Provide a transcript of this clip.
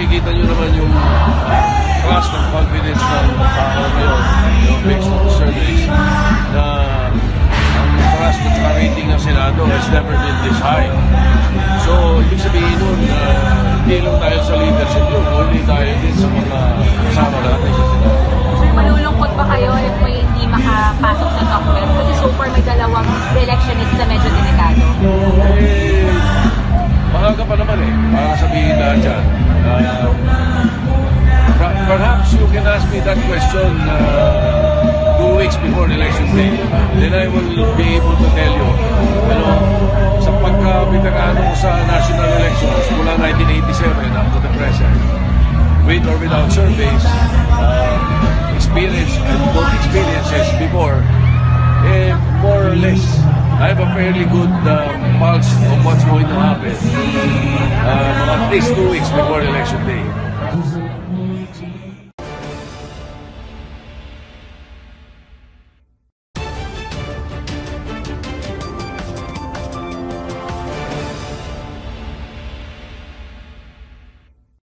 makikita nyo naman yung trust and confidence ng tao ngayon, yung based on the surveys, na ang trust at rating ng Senado has never been this high. So, ibig sabihin nun, hindi lang tayo sa leadership yun, hindi tayo din sa mga kasama natin sa Senado. Sir, malulungkot ba kayo if may hindi makapasok sa top 12? Kasi so far may dalawang electionist na medyo delikado. Mahanga pa naman baka sabihin na dyan. Perhaps you can ask me that question 2 weeks before election day. Then I will be able to tell you, sa pagka-veterano ko sa national elections mula 1987 up to the present, with or without surveys, experience and both experiences before, more or less, I have a fairly good pulse of what's going to happen at least 2 weeks before election day.